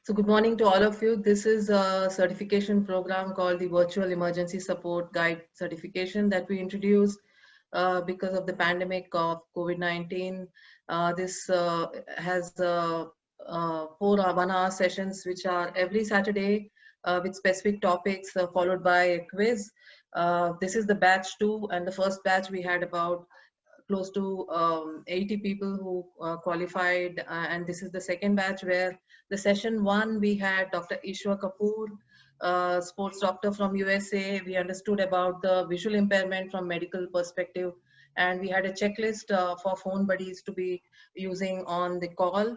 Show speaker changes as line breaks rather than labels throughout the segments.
So good morning to all of you. This is a certification program called the Virtual Emergency Support Guide certification that we introduced because of the pandemic of COVID-19. This has 4 1-hour sessions, which are every Saturday with specific topics, followed by a quiz. This is the batch 2, and the first batch we had about close to 80 people who qualified, and this is the second batch where the session 1 we had Dr. Ishwa Kapoor, sports doctor from USA. We understood about the visual impairment from medical perspective, and we had a checklist for phone buddies to be using on the call.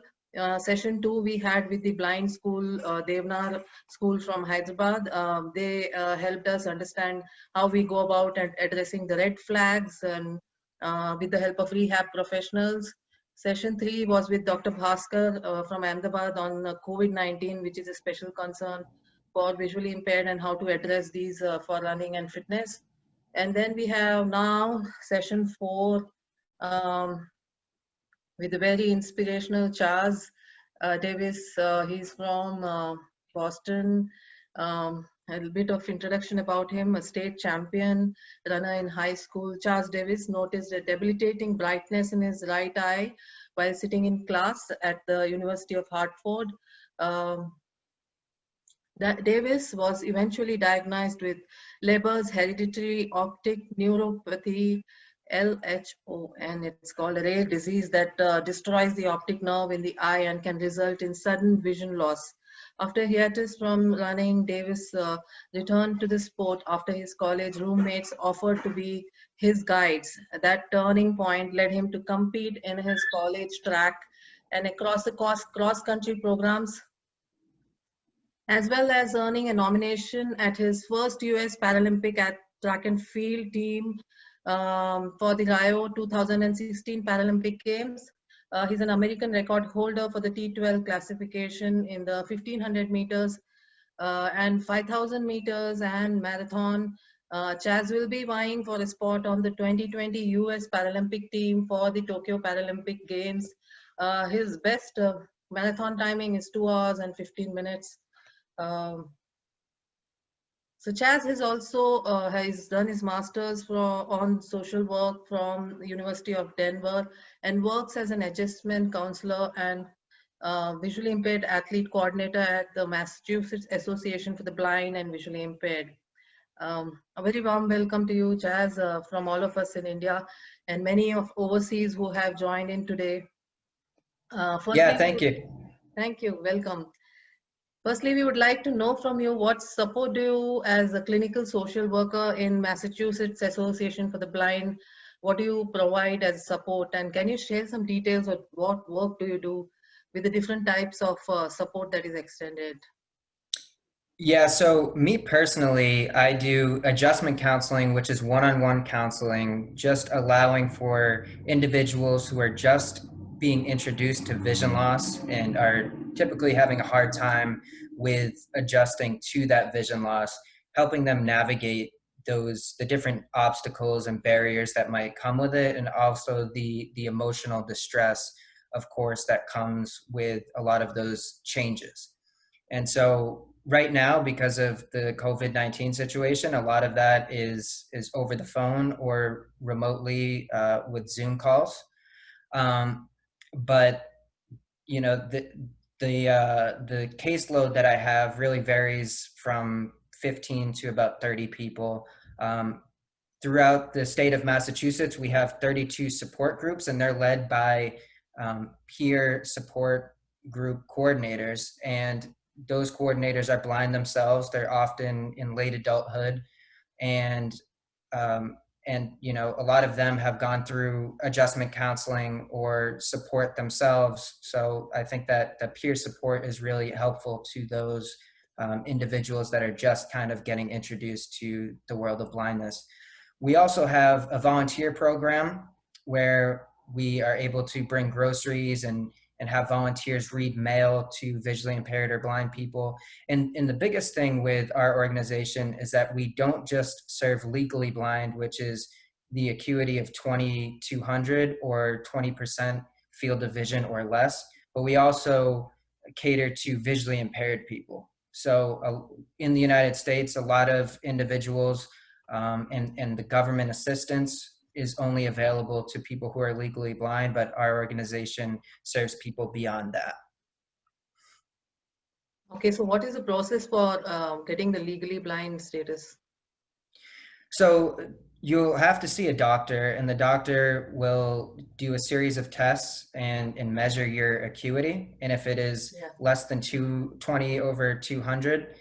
Session 2 we had with the blind school, Devnar school from Hyderabad. They helped us understand how we go about and addressing the red flags and with the help of rehab professionals. Session 3 was with Dr. Bhaskar from Ahmedabad on COVID-19, which is a special concern for visually impaired and how to address these for running and fitness. And then we have now session 4 with a very inspirational Chaz Davis. He's from Boston. A little bit of introduction about him: a state champion runner in high school. Chaz Davis noticed a debilitating brightness in his right eye while sitting in class at the University of Hartford. Davis was eventually diagnosed with Leber's hereditary optic neuropathy, LHON. It's called a rare disease that destroys the optic nerve in the eye and can result in sudden vision loss. After hiatus from running, Davis returned to the sport after his college roommates offered to be his guides. That turning point led him to compete in his college track and across the cross-country programs, as well as earning a nomination at his first US Paralympic Track and Field Team for the Rio 2016 Paralympic Games. He's an American record holder for the T12 classification in the 1500 meters and 5000 meters and marathon. Chaz will be vying for a spot on the 2020 US Paralympic team for the Tokyo Paralympic Games. His best marathon timing is 2 hours and 15 minutes. So Chaz has also has done his master's on social work from the University of Denver and works as an adjustment counselor and visually impaired athlete coordinator at the Massachusetts Association for the Blind and Visually Impaired. A very warm welcome to you, Chaz, from all of us in India and many of overseas who have joined in today.
Yeah, thank you.
Thank you. Welcome. Firstly, we would like to know from you, what support do you as a clinical social worker in Massachusetts Association for the Blind, what do you provide as support? And can you share some details of what work do you do with the different types of support that is extended?
Yeah, so me personally, I do adjustment counseling, which is one-on-one counseling, just allowing for individuals who are just being introduced to vision loss and are typically having a hard time with adjusting to that vision loss, helping them navigate the different obstacles and barriers that might come with it, and also the emotional distress, of course, that comes with a lot of those changes. And so right now, because of the COVID-19 situation, a lot of that is over the phone or remotely with Zoom calls. But you know, the caseload that I have really varies from 15 to about 30 people. Throughout the state of Massachusetts, we have 32 support groups, and they're led by peer support group coordinators. And those coordinators are blind themselves. They're often in late adulthood, and you know, a lot of them have gone through adjustment counseling or support themselves. So I think that the peer support is really helpful to those individuals that are just kind of getting introduced to the world of blindness. We also have a volunteer program where we are able to bring groceries and have volunteers read mail to visually impaired or blind people. And the biggest thing with our organization is that we don't just serve legally blind, which is the acuity of 20/200 or 20% field of vision or less, but we also cater to visually impaired people. So in the United States, a lot of individuals and the government assistance is only available to people who are legally blind, but our organization serves people beyond that.
Okay, so what is the process for getting the legally blind status?
So you'll have to see a doctor, and the doctor will do a series of tests and measure your acuity. And if it is less than 220 over 200,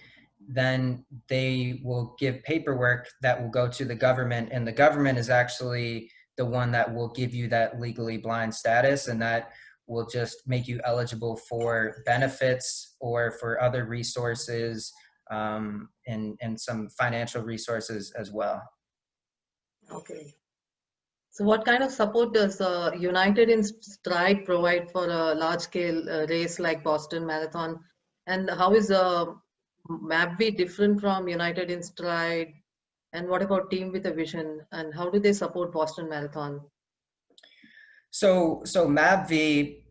then they will give paperwork that will go to the government, and the government is actually the one that will give you that legally blind status, and that will just make you eligible for benefits or for other resources, and some financial resources as well.
Okay. So what kind of support does United in Stride provide for a large-scale race like Boston Marathon? And how is MABV different from United in Stride? And what about Team with a Vision? And how do they support Boston Marathon?
So MABV,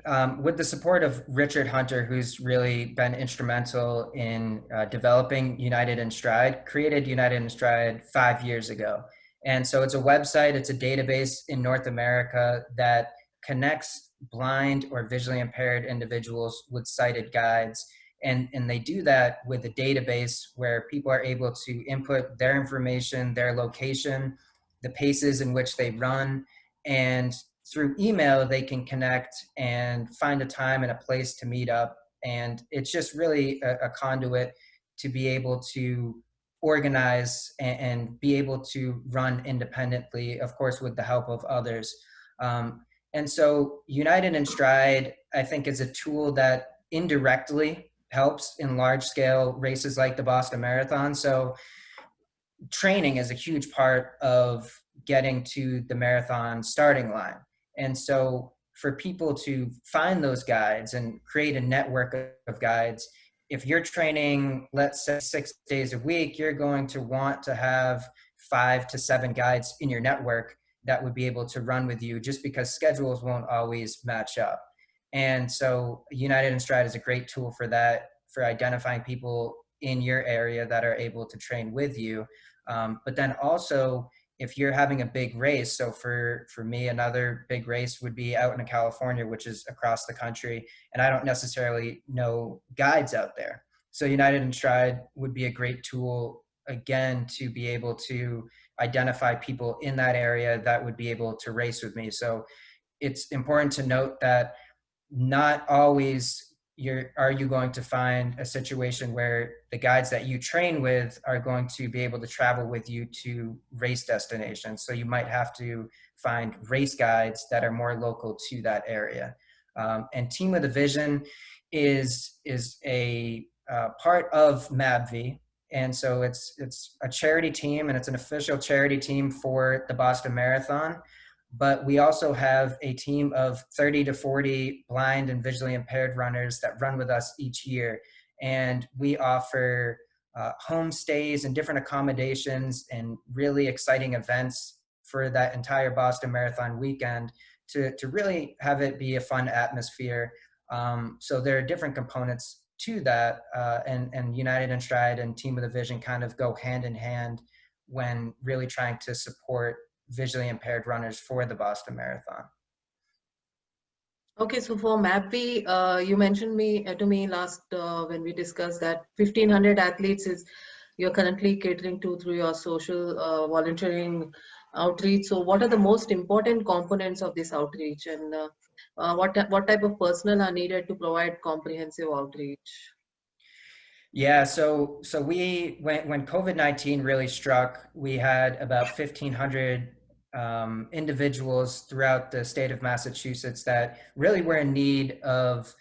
with the support of Richard Hunter, who's really been instrumental in developing United in Stride, created United in Stride 5 years ago. And so it's a website, it's a database in North America that connects blind or visually impaired individuals with sighted guides. And they do that with a database where people are able to input their information, their location, the paces in which they run, and through email, they can connect and find a time and a place to meet up. And it's just really a conduit to be able to organize and be able to run independently, of course, with the help of others. And so United in Stride, I think, is a tool that indirectly helps in large scale races like the Boston Marathon. So training is a huge part of getting to the marathon starting line. And so for people to find those guides and create a network of guides, if you're training, let's say 6 days a week, you're going to want to have 5 to 7 guides in your network that would be able to run with you, just because schedules won't always match up. And so United in Stride is a great tool for that, for identifying people in your area that are able to train with you. But then also, if you're having a big race, so for me, another big race would be out in California, which is across the country, and I don't necessarily know guides out there. So United in Stride would be a great tool, again, to be able to identify people in that area that would be able to race with me. So it's important to note that not always are you going to find a situation where the guides that you train with are going to be able to travel with you to race destinations. So you might have to find race guides that are more local to that area. And Team with a Vision is a part of MABV. And so it's a charity team, and it's an official charity team for the Boston Marathon. But we also have a team of 30 to 40 blind and visually impaired runners that run with us each year. And we offer homestays and different accommodations and really exciting events for that entire Boston Marathon weekend to really have it be a fun atmosphere. So there are different components to that, and United in Stride and Team with a Vision kind of go hand in hand when really trying to support visually impaired runners for the Boston Marathon.
Okay, so for MABV, you mentioned to me last when we discussed that 1,500 athletes is you're currently catering to through your social volunteering outreach. So what are the most important components of this outreach, and what type of personnel are needed to provide comprehensive outreach?
Yeah, so we when COVID-19 really struck, we had about 1,500 individuals throughout the state of Massachusetts that really were in need of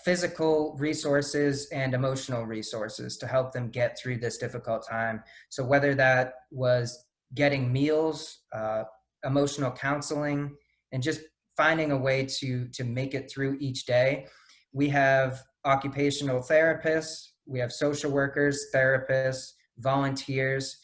physical resources and emotional resources to help them get through this difficult time. So whether that was getting meals, emotional counseling, and just finding a way to make it through each day. We have occupational therapists, we have social workers, therapists, volunteers,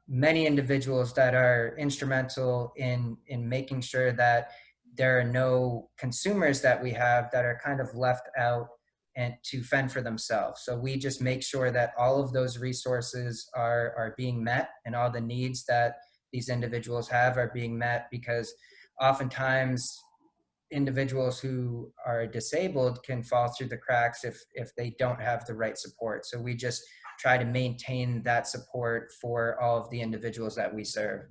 many individuals that are instrumental in making sure that there are no consumers that we have that are kind of left out and to fend for themselves. So we just make sure that all of those resources are being met, and all the needs that these individuals have are being met, because oftentimes individuals who are disabled can fall through the cracks if they don't have the right support. So we just try to maintain that support for all of the individuals that we serve.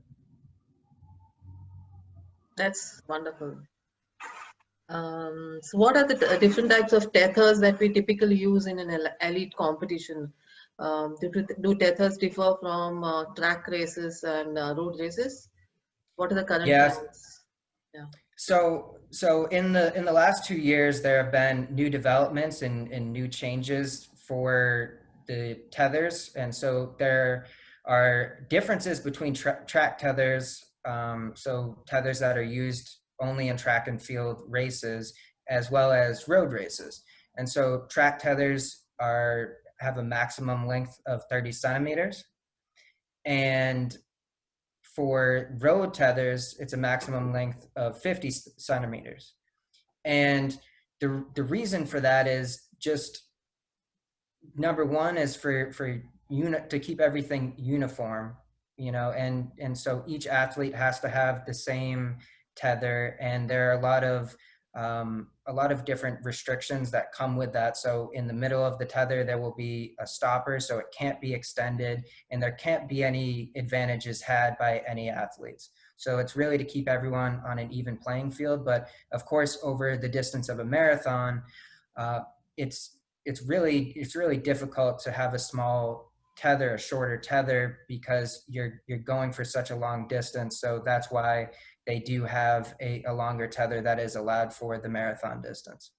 That's wonderful. So what are the different types of tethers that we typically use in an elite competition? Do tethers differ from track races and road races? What are the current
Yes.
plans? Yeah.
So in the last 2 years, there have been new developments and new changes for the tethers, and so there are differences between track tethers, so tethers that are used only in track and field races, as well as road races. And so track tethers have a maximum length of 30 centimeters, and for road tethers, it's a maximum length of 50 centimeters. And the reason for that is just, number one is for to keep everything uniform, and so each athlete has to have the same tether, and there are a lot of different restrictions that come with that. So in the middle of the tether, there will be a stopper, so it can't be extended, and there can't be any advantages had by any athletes. So it's really to keep everyone on an even playing field. But of course, over the distance of a marathon, it's really difficult to have a small tether, a shorter tether, because you're going for such a long distance. So that's why they do have a longer tether that is allowed for the marathon distance.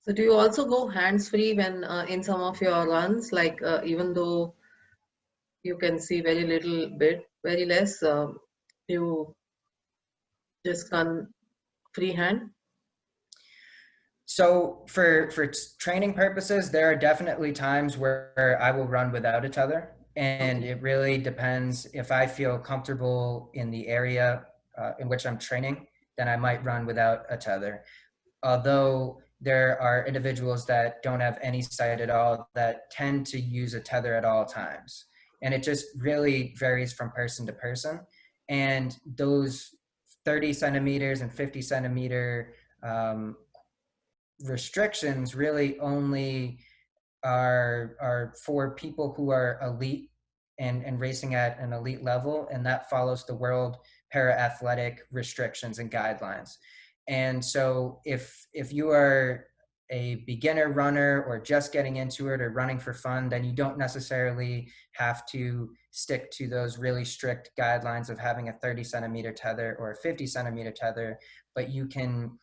So do you also go hands-free when in some of your runs, like even though you can see very less, you just run freehand?
So for training purposes, there are definitely times where I will run without a tether, and
Okay.
it really depends. If I feel comfortable in the area in which I'm training, then I might run without a tether. Although there are individuals that don't have any sight at all that tend to use a tether at all times. And it just really varies from person to person. And those 30 centimeters and 50 centimeter restrictions really only are for people who are elite and racing at an elite level, and that follows the world para athletic restrictions and guidelines. And so if you are a beginner runner or just getting into it or running for fun, then you don't necessarily have to stick to those really strict guidelines of having a 30 centimeter tether or a 50 centimeter tether, but you can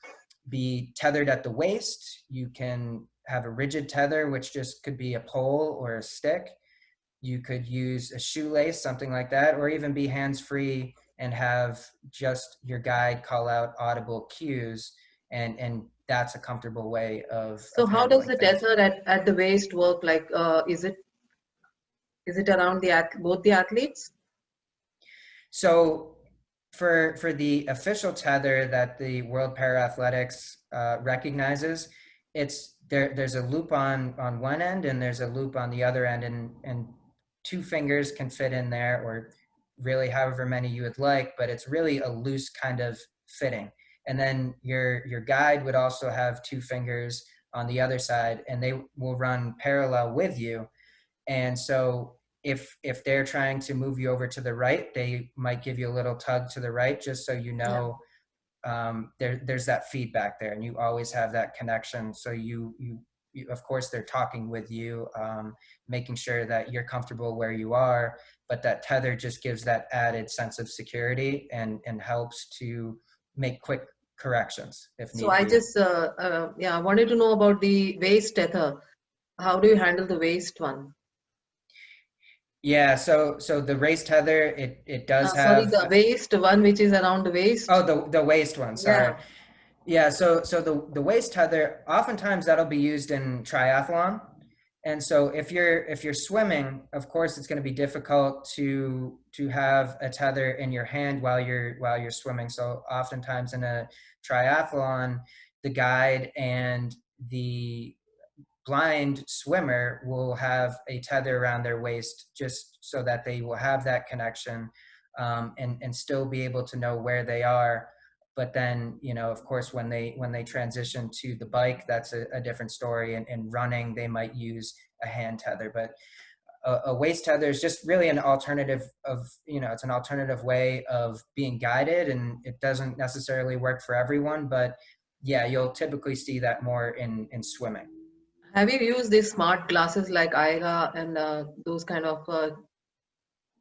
be tethered at the waist. You can have a rigid tether, which just could be a pole or a stick. You could use a shoelace, something like that, or even be hands-free and have just your guide call out audible cues, and that's a comfortable way of
So how does
handling
the
things.
tether at the waist work? Like, is it around both the athletes?
So for the official tether that the World Para-Athletics recognizes, there's a loop on one end and there's a loop on the other end, and two fingers can fit in there, or really however many you would like, but it's really a loose kind of fitting. And then your guide would also have two fingers on the other side, and they will run parallel with you. And so if they're trying to move you over to the right, they might give you a little tug to the right, just so you know there's that feedback there, and you always have that connection. So you of course they're talking with you, making sure that you're comfortable where you are, but that tether just gives that added sense of security and helps to make quick corrections if
So
need
I
be.
just, I wanted to know about the waist tether. How do you handle the waist one?
Yeah, so the race tether, it does
Sorry,
have
the waist one, which is around the waist.
the waist one, sorry.
Yeah.
Yeah, so the waist tether, oftentimes that'll be used in triathlon. And so if you're swimming, of course it's going to be difficult to have a tether in your hand while you're swimming. So oftentimes in a triathlon, the guide and the blind swimmer will have a tether around their waist just so that they will have that connection, and still be able to know where they are. But then, of course, when they transition to the bike, that's a different story. And running, they might use a hand tether. But a waist tether is just really an alternative of, it's an alternative way of being guided, and it doesn't necessarily work for everyone, but yeah, you'll typically see that more in swimming.
Have you used these smart glasses like IRA and those kind of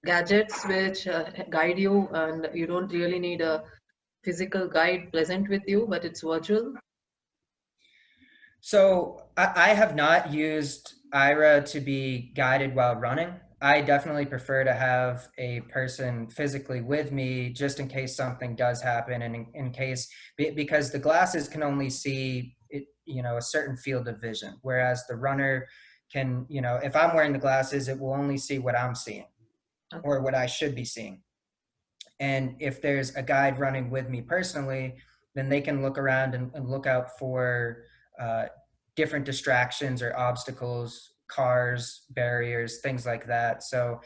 gadgets which guide you, and you don't really need a physical guide present with you, but it's virtual?
So I have not used IRA to be guided while running. I definitely prefer to have a person physically with me just in case something does happen, and in case, because the glasses can only see it, a certain field of vision, whereas the runner can, if I'm wearing the glasses, it will only see what I'm seeing
Okay.
or what I should be seeing. And if there's a guide running with me personally, then they can look around and look out for uh, different distractions or obstacles, cars, barriers, things like that. So,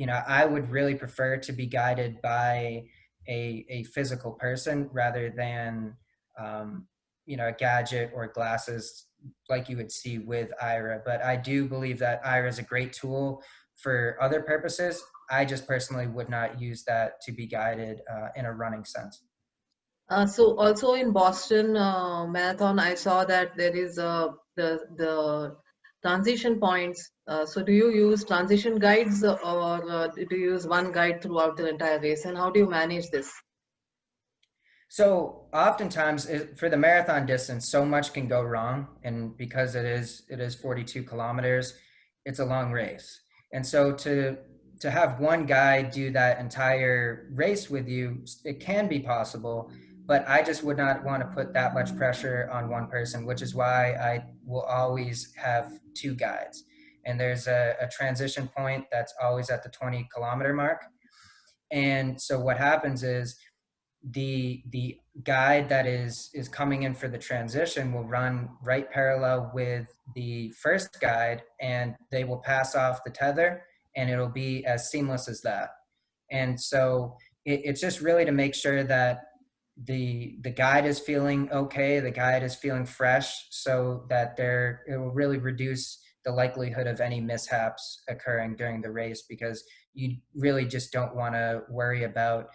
I would really prefer to be guided by a physical person rather than, a gadget or glasses like you would see with IRA. But I do believe that IRA is a great tool for other purposes. I just personally would not use that to be guided in a running sense.
So also in Boston Marathon, I saw that there is the transition points. So do you use transition guides, or do you use one guide throughout the entire race? And how do you manage this?
So oftentimes for the marathon distance, so much can go wrong, and because it is 42 kilometers, it's a long race, and so to have one guy do that entire race with you, it can be possible, but I just would not want to put that much pressure on one person, which is why I will always have two guides. And there's a transition point that's always at the 20-kilometer mark, and so what happens is the guide that is coming in for the transition will run right parallel with the first guide, and they will pass off the tether, and it'll be as seamless as that. And so it's just really to make sure that the guide is feeling okay, the guide is feeling fresh, so that it will really reduce the likelihood of any mishaps occurring during the race, because you really just don't want to worry about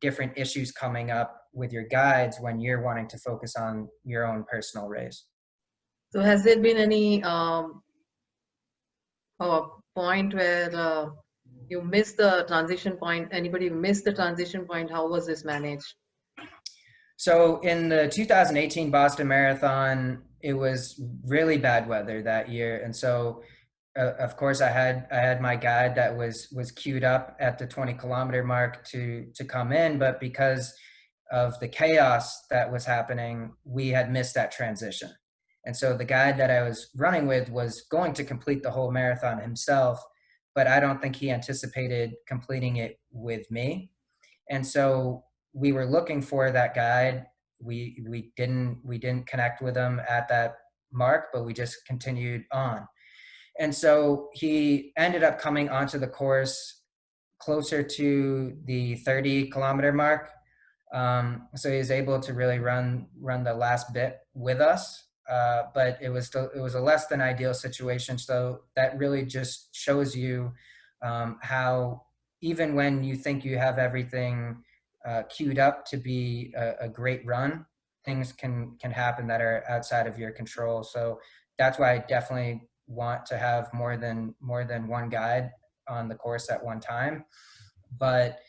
different issues coming up with your guides when you're wanting to focus on your own personal race.
So has there been any point where you missed the transition point? Anybody missed the transition point? How was this managed?
So in the 2018 Boston Marathon, it was really bad weather that year, and so of course I had my guide that was queued up at the 20-kilometer mark to come in, but because of the chaos that was happening, we had missed that transition. And so the guide that I was running with was going to complete the whole marathon himself, but I don't think he anticipated completing it with me. And so we were looking for that guide. We didn't connect with him at that mark, but we just continued on. And so he ended up coming onto the course closer to the 30-kilometer mark. So he was able to really run the last bit with us. But it was a less than ideal situation. So that really just shows you how, even when you think you have everything queued up to be a great run, things can happen that are outside of your control. So that's why I definitely want to have more than one guide on the course at one time. But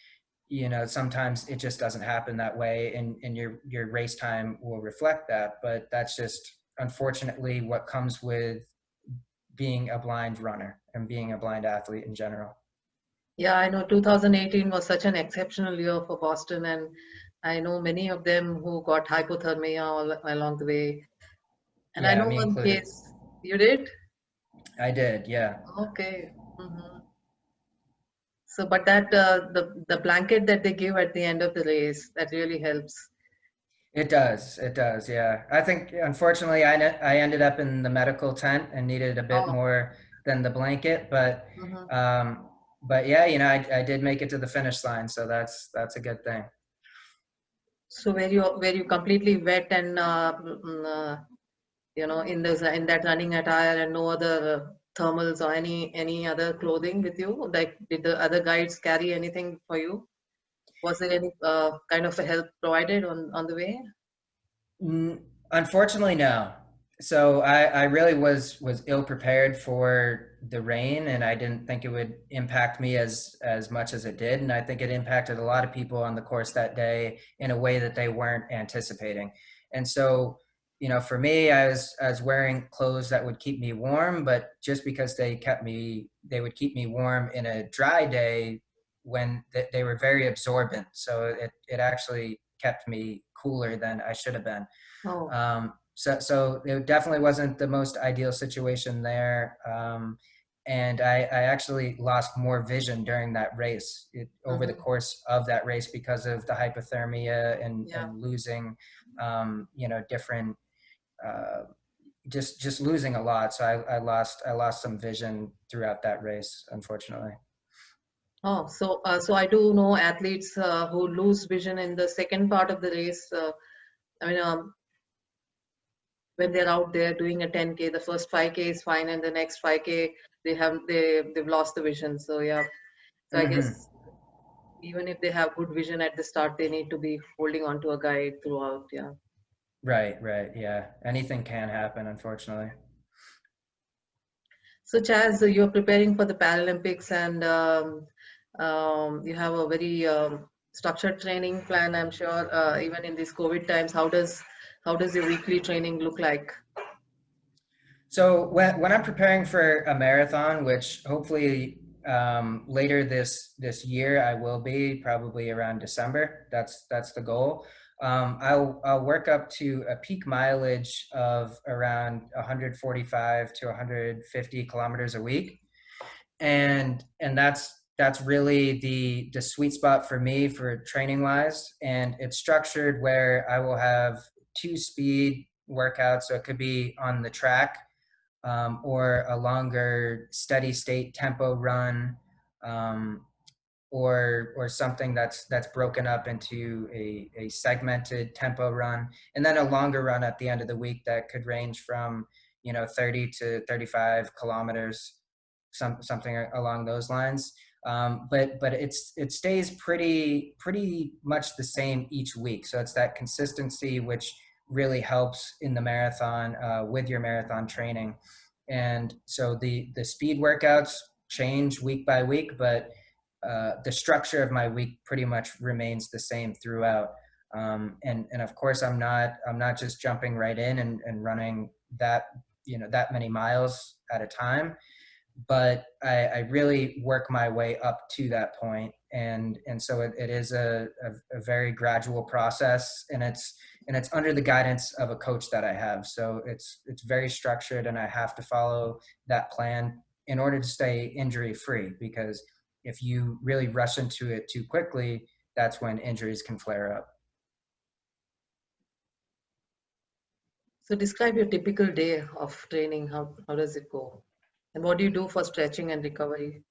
sometimes it just doesn't happen that way, and your race time will reflect that. But that's just unfortunately what comes with being a blind runner and being a blind athlete in general.
Yeah, I know 2018 was such an exceptional year for Boston, and I know many of them who got hypothermia all along the way. And I
Yeah,
know
me
one
included.
case, you did?
I did, yeah.
Okay. So, but that the blanket that they give at the end of the race, that really helps.
It does. It does. Yeah. I think unfortunately I ended up in the medical tent and needed a bit
Oh.
more than the blanket,
Mhm.
um, but yeah, you know, I did make it to the finish line, so that's a good thing.
So were you completely wet and in those in that running attire and no other thermals or any other clothing with you? Like, did the other guides carry anything for you? Was there any kind of a help provided on the way?
Unfortunately, no. So I really was ill prepared for the rain, and I didn't think it would impact me as much as it did. And I think it impacted a lot of people on the course that day in a way that they weren't anticipating. And so, you know, for me, I was wearing clothes that would keep me warm, but just because they would keep me warm in a dry day when they were very absorbent. So it actually kept me cooler than I should have been.
Oh.
So it definitely wasn't the most ideal situation there. And I actually lost more vision during that race over the
Hmm.
course of that race because of the hypothermia
Yeah.
and losing, you know, different, uh, just losing a lot. So I lost some vision throughout that race, unfortunately.
Oh, so I do know athletes who lose vision in the second part of the race. I mean, when they're out there doing a 10K, the first 5K is fine, and the next 5K they've lost the vision. So yeah, so I
Hmm.
guess even if they have good vision at the start, they need to be holding on to a guide throughout. Yeah.
Right, right, yeah. Anything can happen, unfortunately.
So Chaz, you're preparing for the Paralympics, and you have a very structured training plan. I'm sure, even in these COVID times, how does your weekly training look like?
So when I'm preparing for a marathon, which hopefully later this year I will be, probably around December. That's the goal. I'll work up to a peak mileage of around 145 to 150 kilometers a week, and that's really the sweet spot for me for training wise. And it's structured where I will have two speed workouts, so it could be on the track, or a longer steady state tempo run, um, or something that's broken up into a segmented tempo run, and then a longer run at the end of the week that could range from, you know, 30 to 35 kilometers, something along those lines. But it stays pretty much the same each week. So it's that consistency which really helps in the marathon, with your marathon training. And so the speed workouts change week by week, but the structure of my week pretty much remains the same throughout. And of course, I'm not just jumping right in and running that, you know, that many miles at a time, but I really work my way up to that point. And so it is a very gradual process, and it's under the guidance of a coach that I have. So it's very structured, and I have to follow that plan in order to stay injury free, because if you really rush into it too quickly, that's when injuries can flare up.
So describe your typical day of training. How does it go? And what do you do for stretching and recovery?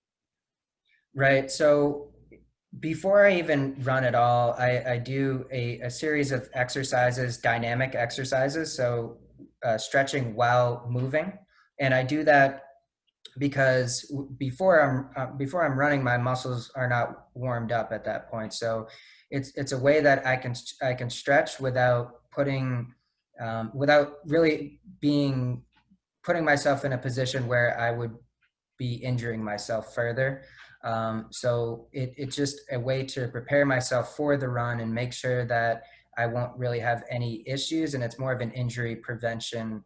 Right. So before I even run at all, I do a series of exercises, dynamic exercises. So stretching while moving. And I do that because before I'm running, my muscles are not warmed up at that point. So it's a way that I can stretch without really putting myself in a position where I would be injuring myself further. So it's just a way to prepare myself for the run and make sure that I won't really have any issues. And it's more of an injury prevention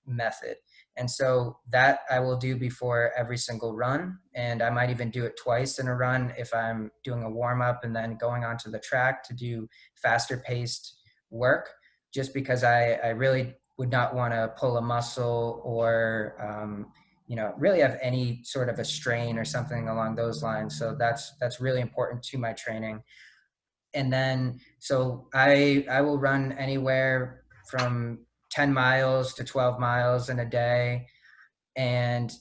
method. And so that I will do before every single run. And I might even do it twice in a run if I'm doing a warm up and then going onto the track to do faster paced work, just because I really would not want to pull a muscle or, you know, really have any sort of a strain or something along those lines. So that's really important to my training. and then so I will run anywhere from 10 miles to 12 miles in a day, and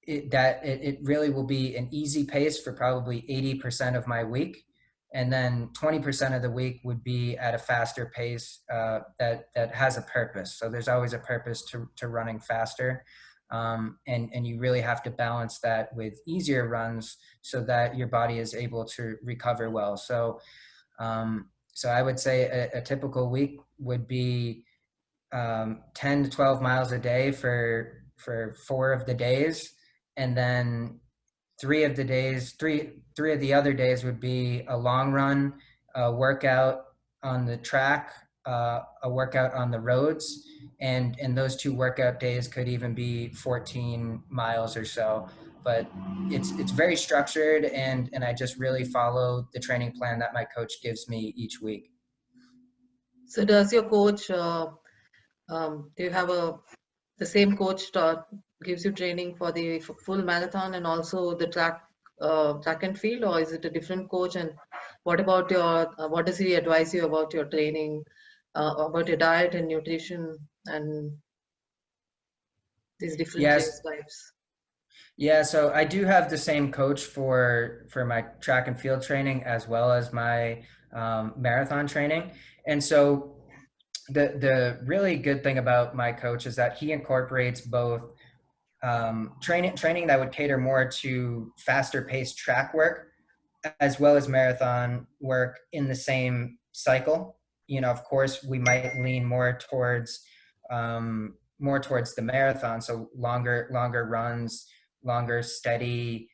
it really will be an easy pace for probably 80% of my week, and then 20% of the week would be at a faster pace that has a purpose. So there's always a purpose to running faster, and you really have to balance that with easier runs so that your body is able to recover well. So I would say a typical week would be 10 to 12 miles a day for 4 of the days, and then three of the other days would be a long run, a workout on the track, a workout on the roads, and those 2 workout days could even be 14 miles or so. But it's very structured, and I just really follow the training plan that my coach gives me each week.
So does your coach, do you have the same coach gives you training for the full marathon and also the track and field, or is it a different coach? And what about what does he advise you about your training, about your diet and nutrition and these different
Yes.
race types?
Yeah, so I do have the same coach for my track and field training as well as my marathon training. And so the really good thing about my coach is that he incorporates both training that would cater more to faster paced track work as well as marathon work in the same cycle. You know, of course, we might lean more towards the marathon, so longer runs, longer steady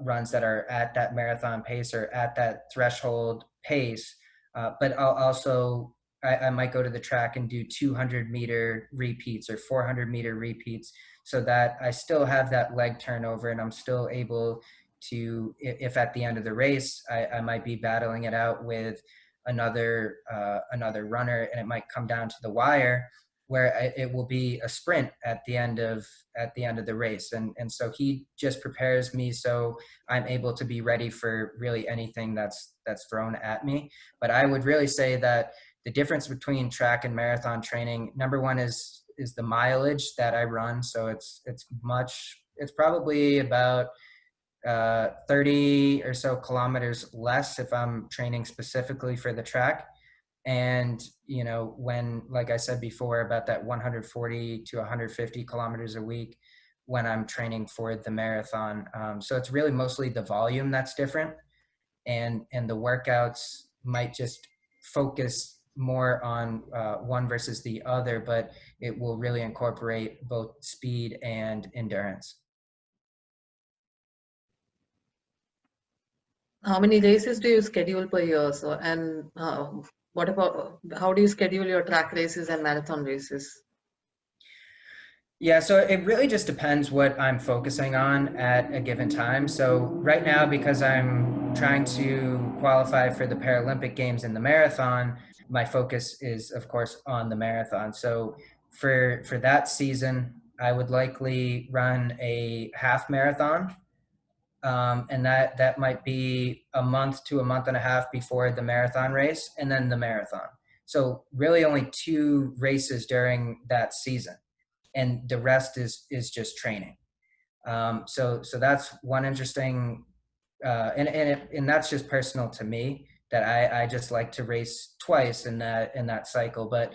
runs that are at that marathon pace or at that threshold pace. But I might go to the track and do 200-meter repeats or 400-meter repeats, so that I still have that leg turnover and I'm still able to, if at the end of the race I might be battling it out with another runner and it might come down to the wire, where it will be a sprint at the end of the race, and so he just prepares me so I'm able to be ready for really anything that's thrown at me. But I would really say that the difference between track and marathon training, number one, is the mileage that I run. So it's probably about 30 or so kilometers less if I'm training specifically for the track. And, you know, when, like I said before, about that 140 to 150 kilometers a week when I'm training for the marathon. So it's really mostly the volume that's different. And the workouts might just focus more on one versus the other, but it will really incorporate both speed and endurance.
How many races do you schedule per year? So, and what about how do you schedule your track races and marathon races?
Yeah, so it really just depends what I'm focusing on at a given time. So right now, because I'm trying to qualify for the Paralympic Games in the marathon, my focus is, of course, on the marathon. So for that season, I would likely run a half marathon, and that might be a month to a month and a half before the marathon race, and then the marathon. So really, only 2 races during that season, and the rest is just training. So that's one interesting, and that's just personal to me, that I just like to race twice in that cycle. But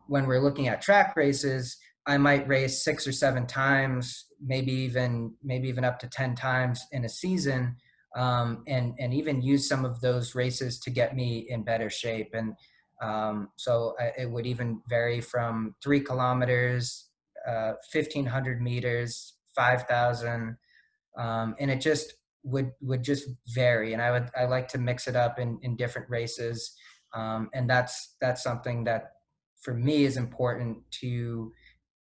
when we're looking at track races, I might race 6 or 7 times, maybe even up to 10 times in a season, and even use some of those races to get me in better shape. And so it would even vary from 3 kilometers, 1,500 meters, 5,000, and it just would just vary. And I like to mix it up in different races, and that's something that for me is important, to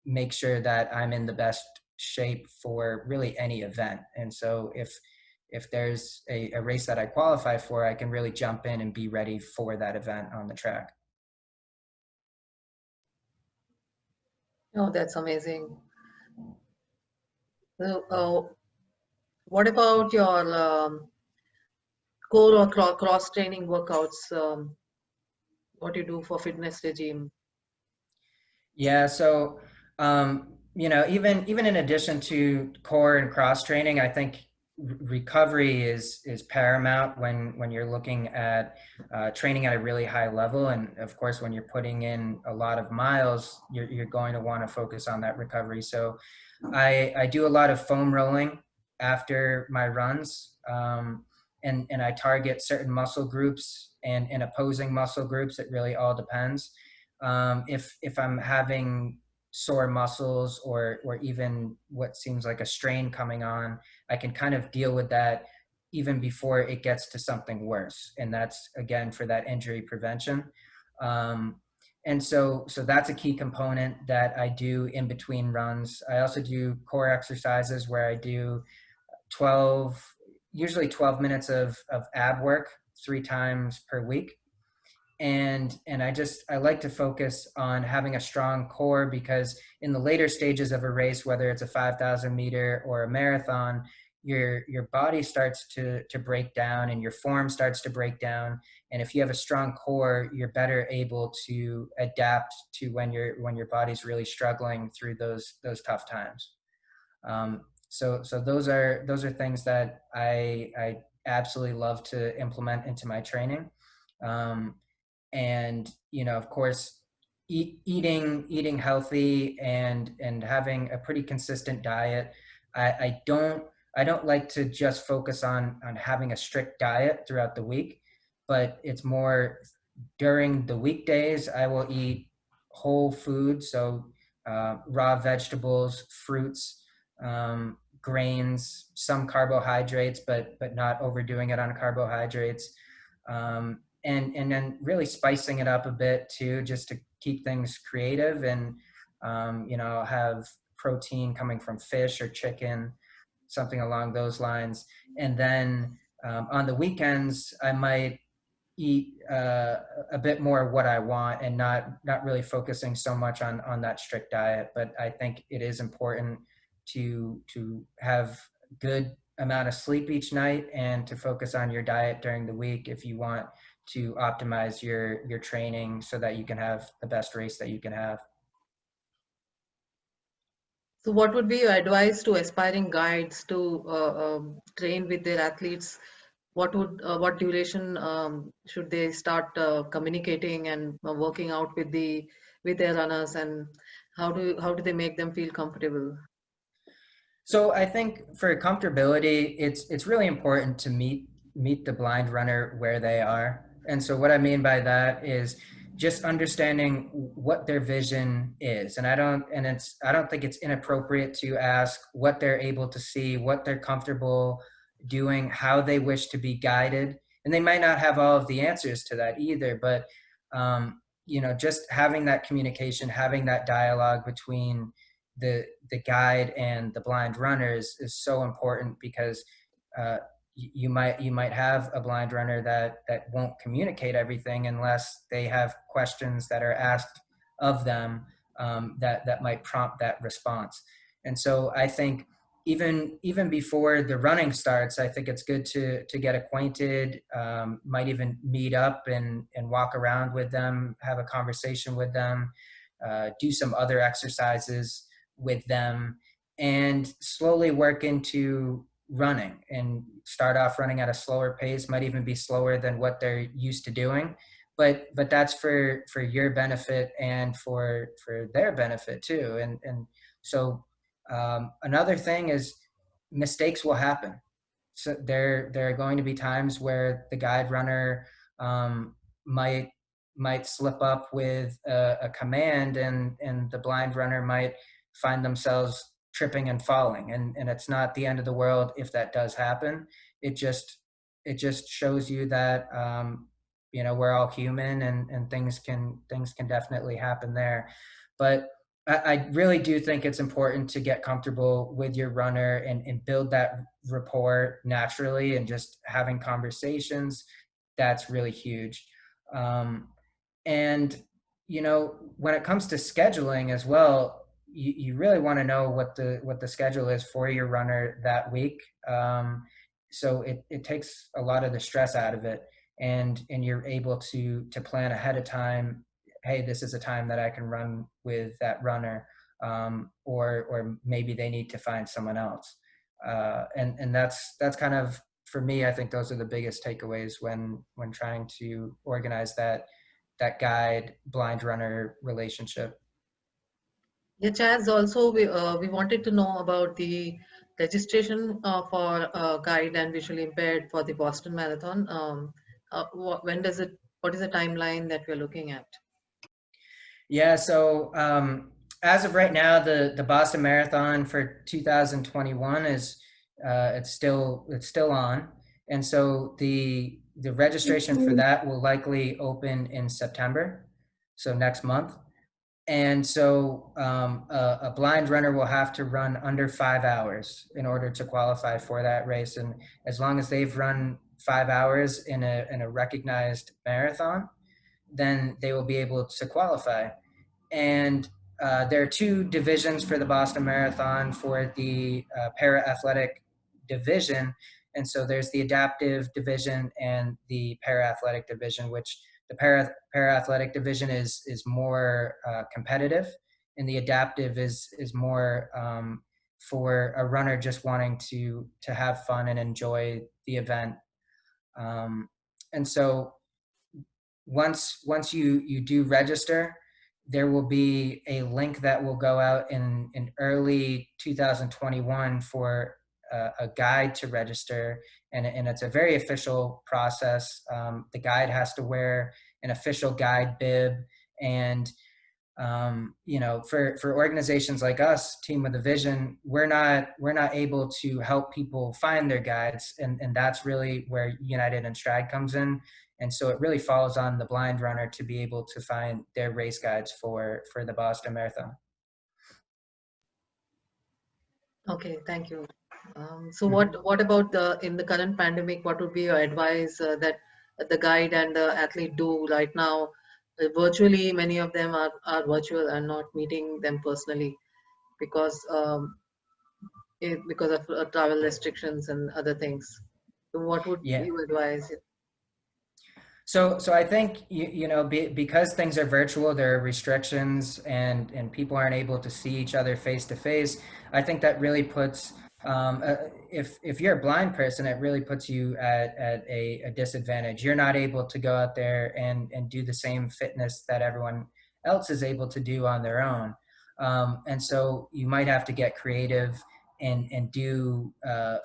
make sure that I'm in the best shape for really any event. And so if there's a race that I qualify for, I can really jump in and be ready for that event on the track.
Oh, that's amazing. So, what about your core or cross training workouts, what you do for fitness regime?
Yeah, so even in addition to core and cross training, I think recovery is paramount when you're looking at training at a really high level, and of course when you're putting in a lot of miles, you're going to want to focus on that recovery. So I do a lot of foam rolling after my runs, and I target certain muscle groups and opposing muscle groups. It really all depends. If I'm having sore muscles or even what seems like a strain coming on, I can kind of deal with that even before it gets to something worse. And that's again for that injury prevention. Um, and so that's a key component that I do in between runs. I also do core exercises where I do 12, usually 12 minutes of ab work 3 times per week. And I like to focus on having a strong core, because in the later stages of a race, whether it's a 5,000 meter or a marathon, your body starts to break down and your form starts to break down. And if you have a strong core, you're better able to adapt to when your body's really struggling through those tough times. So those are things that I absolutely love to implement into my training. And of course, eating healthy and having a pretty consistent diet. I don't like to just focus on having a strict diet throughout the week, but it's more during the weekdays. I will eat whole food, so raw vegetables, fruits, grains, some carbohydrates, but not overdoing it on carbohydrates. And then really spicing it up a bit too, just to keep things creative, and have protein coming from fish or chicken, something along those lines. And then on the weekends, I might eat a bit more what I want, and not really focusing so much on that strict diet. But I think it is important to have good amount of sleep each night and to focus on your diet during the week if you want to optimize your training so that you can have the best race that you can have.
So what would be your advice to aspiring guides to train with their athletes? What duration should they start communicating and working out with their runners, and how do they make them feel comfortable?
So I think for comfortability, it's really important to meet the blind runner where they are. And so what I mean by that is just understanding what their vision is. And I don't think it's inappropriate to ask what they're able to see, what they're comfortable doing, how they wish to be guided. And they might not have all of the answers to that either, but just having that communication, having that dialogue between the guide and the blind runners is so important, because you might have a blind runner that won't communicate everything unless they have questions that are asked of them, that might prompt that response. And so I think even before the running starts, I think it's good to get acquainted, might even meet up and walk around with them, have a conversation with them, do some other exercises with them, and slowly work into running, and start off running at a slower pace, might even be slower than what they're used to doing, but that's for your benefit and for their benefit too. And so another thing is mistakes will happen. So there are going to be times where the guide runner um, might slip up with a command, and the blind runner might find themselves tripping and falling, and it's not the end of the world if that does happen. It just shows you that we're all human, and things can definitely happen there. But I really do think it's important to get comfortable with your runner and build that rapport naturally, and just having conversations. That's really huge. And when it comes to scheduling as well, you really want to know what the schedule is for your runner that week. so it takes a lot of the stress out of it, and you're able to plan ahead of time. Hey, this is a time that I can run with that runner, or maybe they need to find someone else. And that's kind of, for me, I think those are the biggest takeaways when trying to organize that guide blind runner relationship.
Yeah, Chaz, also we wanted to know about the registration for guide and visually impaired for the Boston Marathon. When does it? What is the timeline that we're looking at?
Yeah, so as of right now, the Boston Marathon for 2021 is it's still on, and so the registration for that will likely open in September, so next month. And so a blind runner will have to run under 5 hours in order to qualify for that race, and as long as they've run 5 hours in a recognized marathon, then they will be able to qualify. And there are two divisions for the Boston Marathon for the para-athletic division. And so there's the adaptive division and the para-athletic division, which the para-athletic division is more competitive, and the adaptive is more for a runner just wanting to have fun and enjoy the event. And so once you do register, there will be a link that will go out in early 2021 for a guide to register, and it's a very official process. The guide has to wear an official guide bib, and for organizations like us, Team with a Vision, we're not able to help people find their guides, and that's really where United in Stride comes in. And so it really falls on the blind runner to be able to find their race guides for the Boston Marathon.
Okay, thank you. So what about in the current pandemic? What would be your advice that the guide and the athlete do right now? Virtually, many of them are virtual and not meeting them personally because because of travel restrictions and other things. So what would
Yeah.
you advise?
So I think because things are virtual, there are restrictions, and people aren't able to see each other face to face. I think that really puts if you're a blind person, it really puts you at a disadvantage. You're not able to go out there and do the same fitness that everyone else is able to do on their own. And so you might have to get creative and do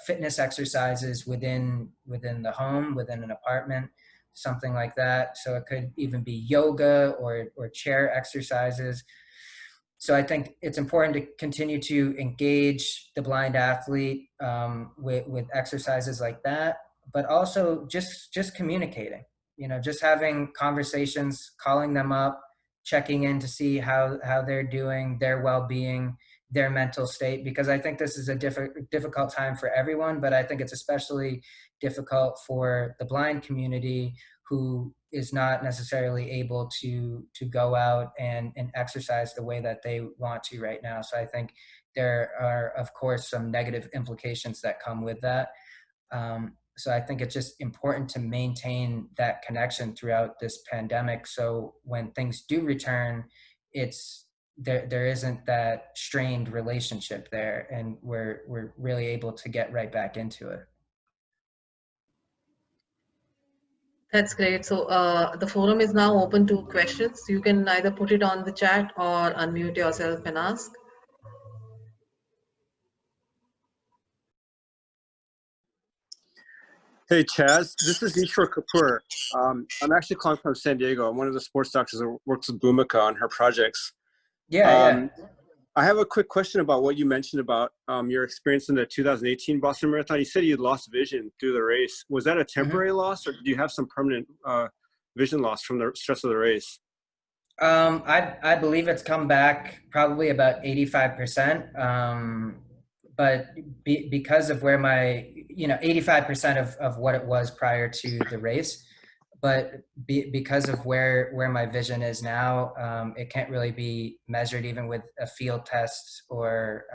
fitness exercises within the home, within an apartment, something like that. So it could even be yoga or chair exercises. So I think it's important to continue to engage the blind athlete with exercises like that, but also just communicating, just having conversations, calling them up, checking in to see how they're doing, their well-being, their mental state, because I think this is a difficult time for everyone, but I think it's especially difficult for the blind community, who is not necessarily able to go out and exercise the way that they want to right now. So I think there are, of course, some negative implications that come with that. So I think it's just important to maintain that connection throughout this pandemic. So when things do return, there isn't that strained relationship there, and we're really able to get right back into it.
That's great. So the forum is now open to questions. You can either put it on the chat or unmute yourself and ask.
Hey, Chaz, this is Ishwar Kapoor. I'm actually calling from San Diego. I'm one of the sports doctors that works with Bhumika on her projects.
Yeah.
I have a quick question about what you mentioned about your experience in the 2018 Boston Marathon. You said you lost vision through the race. Was that a temporary loss, or do you have some permanent vision loss from the stress of the race?
I believe it's come back probably about 85%. But because of where my, 85% of what it was prior to the race, but because of where my vision is now, it can't really be measured even with a field test or,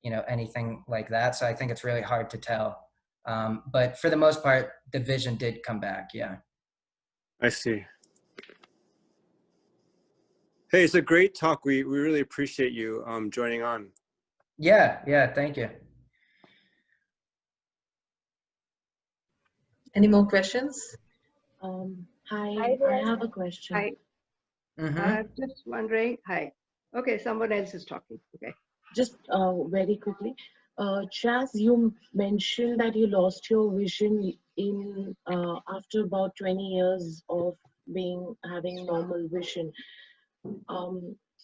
anything like that. So I think it's really hard to tell. But for the most part, the vision did come back. Yeah.
I see. Hey, it's a great talk. We really appreciate you joining on.
Yeah. Yeah. Thank you.
Any more questions?
Hi,
I have a question.
Hi.
Mm-hmm.
Just wondering. Hi. Okay, someone else is talking. Okay.
Just very quickly, Chaz, you mentioned that you lost your vision in after about 20 years of having normal vision.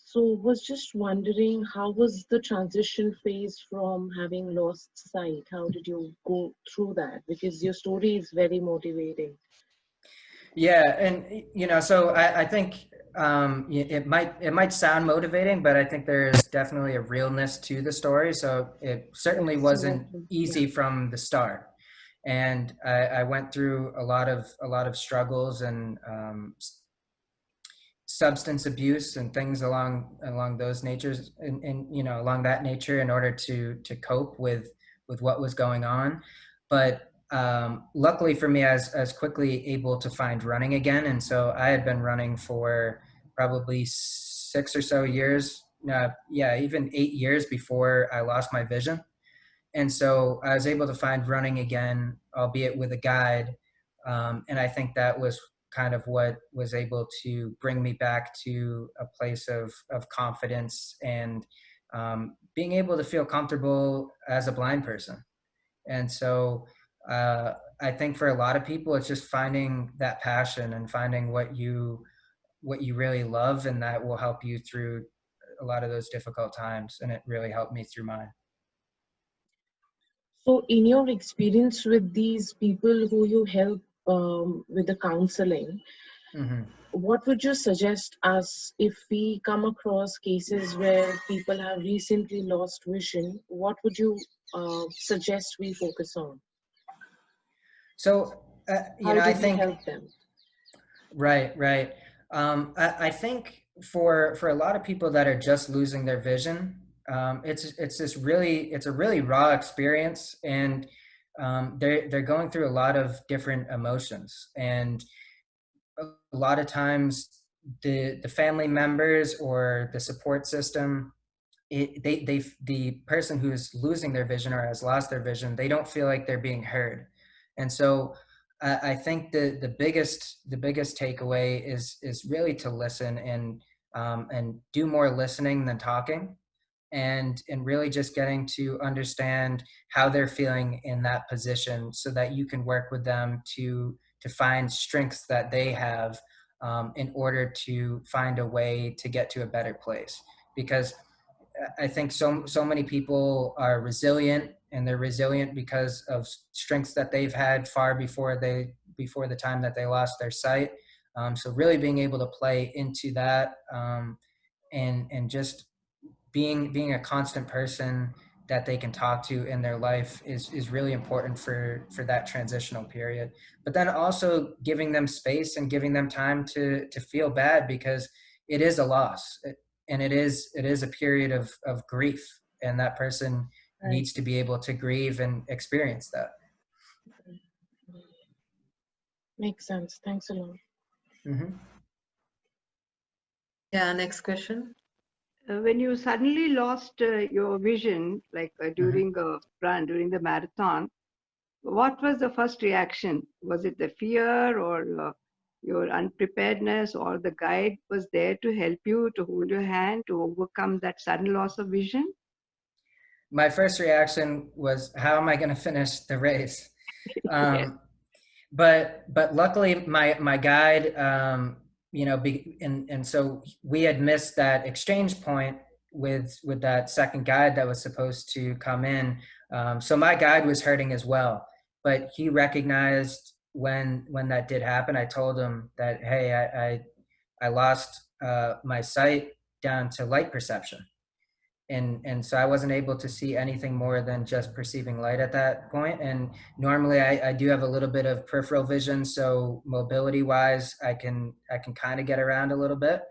So was just wondering, how was the transition phase from having lost sight? How did you go through that? Because your story is very motivating.
Yeah, and so I think it might sound motivating, but I think there's definitely a realness to the story. So it certainly wasn't easy from the start, and I went through a lot of struggles and substance abuse and things along those natures, and along that nature, in order to cope with what was going on. But luckily for me, I was quickly able to find running again, and so I had been running for probably 6 or so years, yeah, even 8 years before I lost my vision. And so I was able to find running again, albeit with a guide. And I think that was kind of what was able to bring me back to a place of confidence and being able to feel comfortable as a blind person. And so I think for a lot of people, it's just finding that passion and finding what you really love, and that will help you through a lot of those difficult times. And it really helped me through mine.
So in your experience with these people who you help with the counseling,
Mm-hmm.
what would you suggest us if we come across cases where people have recently lost vision? What would you suggest we focus on?
So,
How
I
do we
think,
help them?
right. I think for a lot of people that are just losing their vision, it's a really raw experience, and they're going through a lot of different emotions, and a lot of times the family members or the support system, the person who's losing their vision or has lost their vision, they don't feel like they're being heard. And so I think the biggest takeaway is really to listen, and do more listening than talking, and really just getting to understand how they're feeling in that position, so that you can work with them to find strengths that they have, in order to find a way to get to a better place. Because I think so many people are resilient, and they're resilient because of strengths that they've had far before the time that they lost their sight. So really being able to play into that, and just being a constant person that they can talk to in their life is really important for that transitional period. But then also giving them space and giving them time to feel bad, because it is a loss, and it is a period of grief, and that person needs to be able to grieve and experience that.
Makes sense. Thanks a lot.
Mm-hmm.
Yeah, next question.
When you suddenly lost your vision, like during a run, during the marathon, what was the first reaction? Was it the fear, or your unpreparedness, or the guide was there to help you, to hold your hand, to overcome that sudden loss of vision?
My first reaction was, how am I going to finish the race?
Yes.
But luckily my guide, and so we had missed that exchange point with that second guide that was supposed to come in. So my guide was hurting as well, but he recognized when that did happen. I told him that, hey, I lost my sight down to light perception. And so I wasn't able to see anything more than just perceiving light at that point. And normally I do have a little bit of peripheral vision, so mobility wise, I can kind of get around a little bit.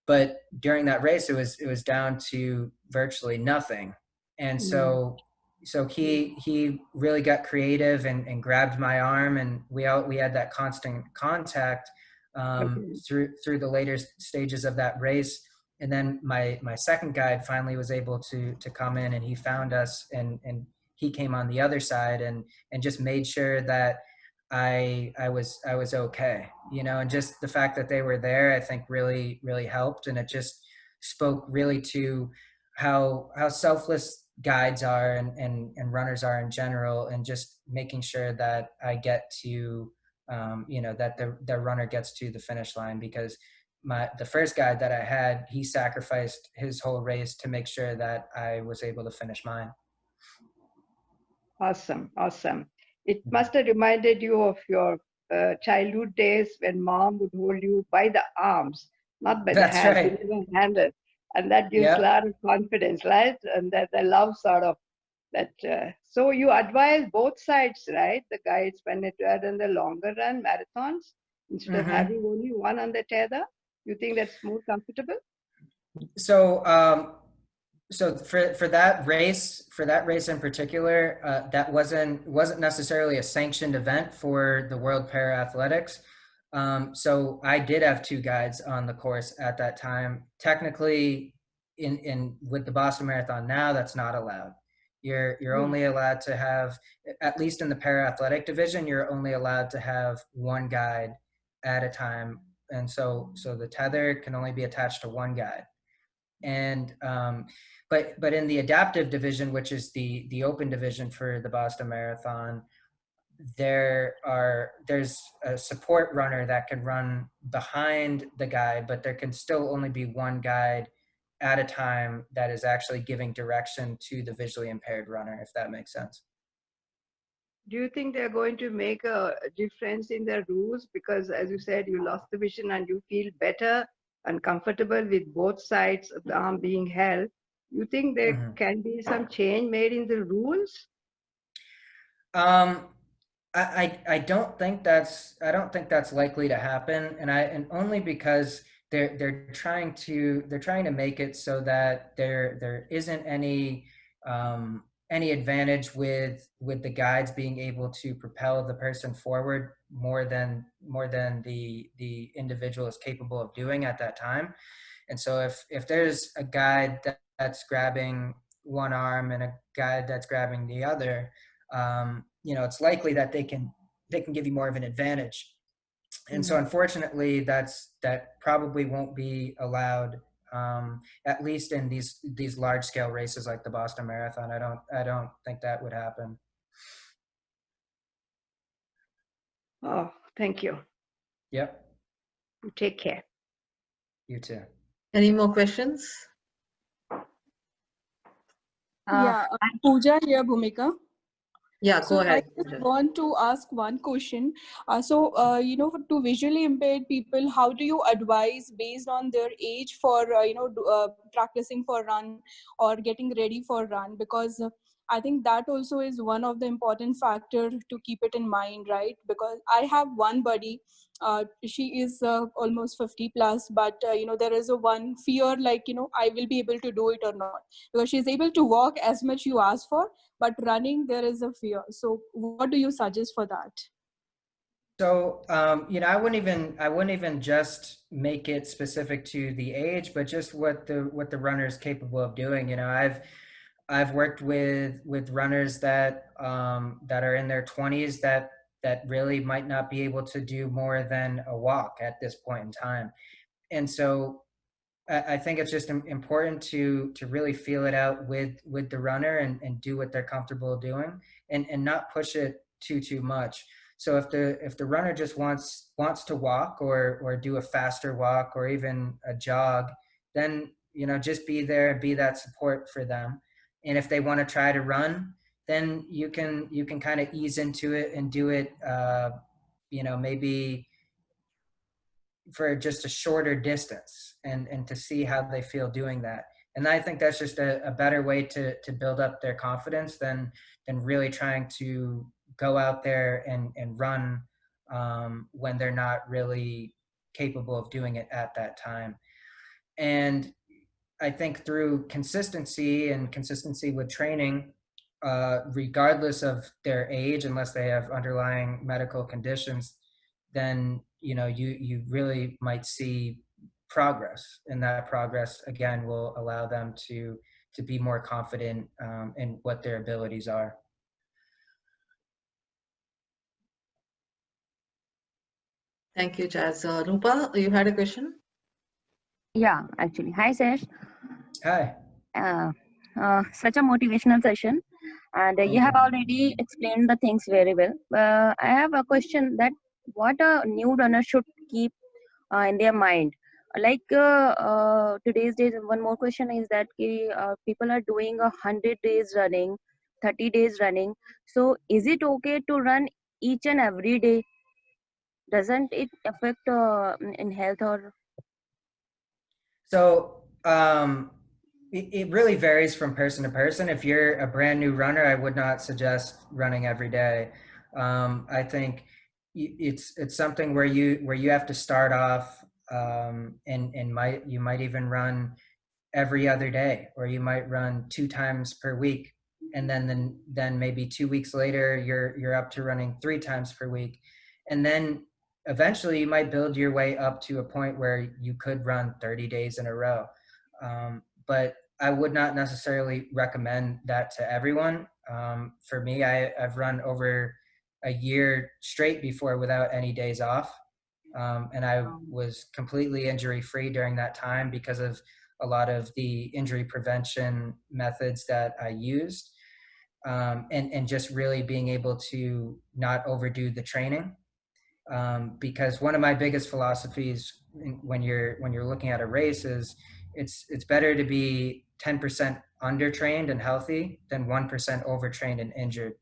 But during that race, it was down to virtually nothing. And so so he really got creative and grabbed my arm, and we had that constant contact through the later stages of that race. And then my second guide finally was able to come in, and he found us, and he came on the other side and just made sure that I was okay, you know. And just the fact that they were there, I think really helped, and it just spoke really to how selfless guides are and runners are in general, and just making sure that I get to you know, that the runner gets to the finish line. Because the first guide that I had, he sacrificed his whole race to make sure that I was able to finish mine.
Awesome, awesome. It must have reminded you of your childhood days when mom would hold you by the arms, not by the
That's
hands,
right.
you never handed. And that gives
Yep.
a lot of confidence, right? And that the love sort of that. So you advise both sides, right? The guides when it are in the longer run marathons, instead of having only one on the tether. You think that's more comfortable?
So so for that race in particular, that wasn't necessarily a sanctioned event for the World Para-Athletics. So I did have two guides on the course at that time. Technically, in with the Boston Marathon now, that's not allowed. You're only allowed to have, at least in the para-athletic division, you're only allowed to have one guide at a time. And so the tether can only be attached to one guide. And but in the adaptive division, which is the open division for the Boston Marathon, there's a support runner that can run behind the guide, but there can still only be one guide at a time that is actually giving direction to the visually impaired runner, if that makes sense.
Do you think they're going to make a difference in their rules? Because as you said, you lost the vision and you feel better and comfortable with both sides of the arm being held. You think there can be some change made in the rules?
I don't think that's likely to happen, and only because they're trying to make it so that there isn't any advantage with the guides being able to propel the person forward more than the individual is capable of doing at that time. And so if there's a guide that's grabbing one arm and a guide that's grabbing the other, you know, it's likely that they can give you more of an advantage. And so unfortunately, that probably won't be allowed, at least in these large scale races like the Boston Marathon. I don't think that would happen.
Oh, thank you.
Yep.
Take care.
You too.
Any more questions?
Yeah, Pooja here, Bhumika.
Yeah, go ahead.
I just want to ask one question. You know, to visually impaired people, how do you advise based on their age for, practicing for run or getting ready for run? Because I think that also is one of the important factor to keep it in mind, right? Because I have one buddy, she is almost 50 plus, but, you know, there is a one fear, like, you know, I will be able to do it or not, because she's able to walk as much you ask for, but running, there is a fear. So what do you suggest for that? So,
you know, I wouldn't even just make it specific to the age, but just what the runner is capable of doing. You know, I've worked with runners that are in their 20s that really might not be able to do more than a walk at this point in time. And so I think it's just important to really feel it out with the runner and do what they're comfortable doing, and not push it too much. So if the runner just wants to walk or do a faster walk or even a jog, then, you know, just be there and be that support for them. And if they want to try to run, then you can kind of ease into it and do it, you know, maybe for just a shorter distance, and to see how they feel doing that. And I think that's just a better way to build up their confidence than really trying to go out there and run when they're not really capable of doing it at that time. And I think through consistency with training, regardless of their age, unless they have underlying medical conditions, then you really might see progress, and that progress again will allow them to be more confident in what their abilities are.
Thank you, Chaz. Rupa, you had a question?
Yeah, actually. Hi, Sesh.
Hi.
Such a motivational session, and you have already explained the things very well. I have a question that what a new runner should keep in their mind. Like today's days, one more question is that people are doing 100 days running, 30 days running. So is it okay to run each and every day? Doesn't it affect in health or?
So it really varies from person to person. If you're a brand new runner, I would not suggest running every day. I think it's something where you have to start off, and you might even run every other day, or you might run 2 times per week, and then maybe 2 weeks later you're up to running 3 times per week, and then eventually you might build your way up to a point where you could run 30 days in a row. But I would not necessarily recommend that to everyone. For me, I've run over a year straight before without any days off. And I was completely injury free during that time because of a lot of the injury prevention methods that I used, and just really being able to not overdo the training. Because one of my biggest philosophies when you're looking at a race is it's better to be 10% undertrained and healthy than 1% overtrained and injured.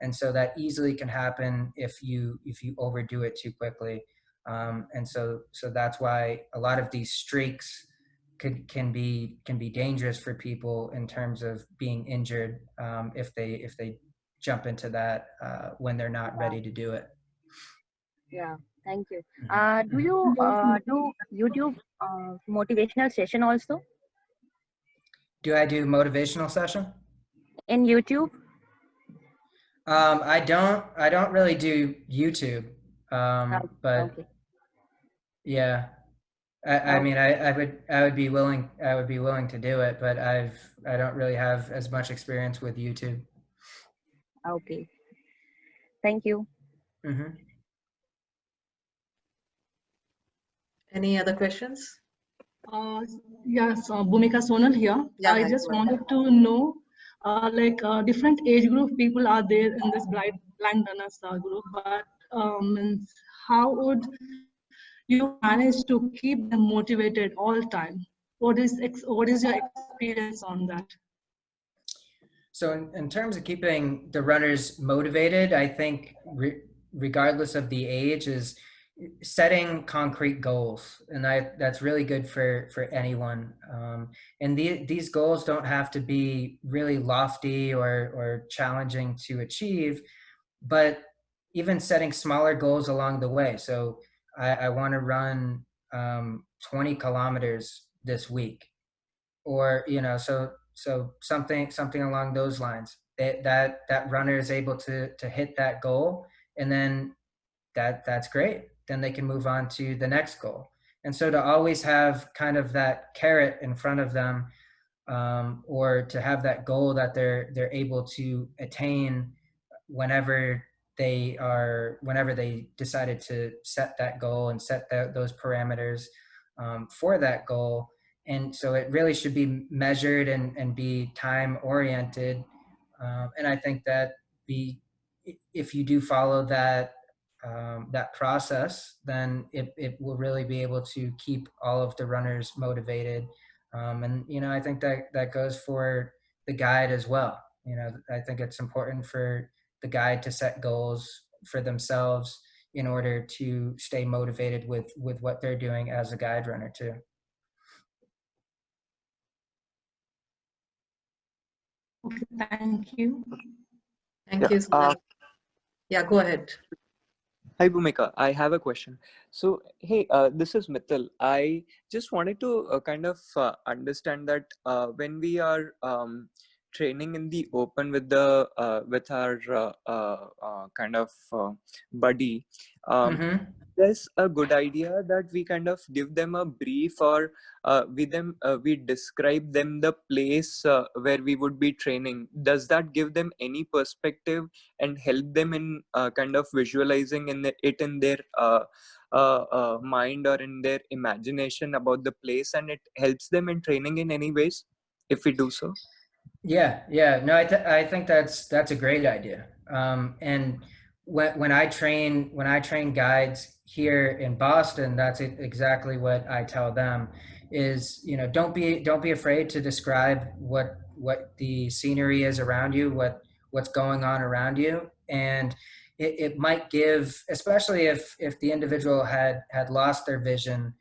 And so that easily can happen if you overdo it too quickly. And so that's why a lot of these streaks can be dangerous for people in terms of being injured, if they jump into that when they're not ready to do it.
Yeah, thank you.
Mhm.
Do you do YouTube motivational session also
Do I do motivational session?
in YouTube?
I don't really do YouTube. But
Okay.
yeah, I mean, I would be willing to do it, but I don't really have as much experience with YouTube.
Okay. Thank you.
Mm-hmm.
Any other questions?
Yes, Bhumika Sonal here.
Yeah,
I
hi,
just
go ahead.
wanted to know, different age group people are there in this blind runners group, but means how would you manage to keep them motivated all time? What is your experience on that?
So in terms of keeping the runners motivated, I think regardless of the age is setting concrete goals, and that's really good for anyone. And these goals don't have to be really lofty or challenging to achieve, but even setting smaller goals along the way. So I want to run 20 kilometers this week, or so something along those lines. That runner is able to hit that goal, and then that's great. Then they can move on to the next goal. And so to always have kind of that carrot in front of them, or to have that goal that they're able to attain whenever they decided to set that goal and set those parameters for that goal. And so it really should be measured and be time oriented. And I think that if you do follow that process, then it will really be able to keep all of the runners motivated. And I think that goes for the guide as well. I think it's important for the guide to set goals for themselves in order to stay motivated with what they're doing as a guide runner too.
Okay, thank you.
Thank you, Sonal. Yeah, go ahead.
Hi, Bhumika. I have a question. So, hey, this is Mithil. I just wanted to kind of understand that when we are training in the open with the with our kind of buddy. There's a good idea that we kind of give them a brief, or we describe them the place where we would be training. Does that give them any perspective and help them in kind of visualizing it in their mind or in their imagination about the place, and it helps them in training in any ways if we do so?
Yeah. No, I think that's a great idea. And when I train guides here in Boston, that's exactly what I tell them is, don't be afraid to describe what the scenery is around you, what's going on around you. And it might give, especially if the individual had lost their vision,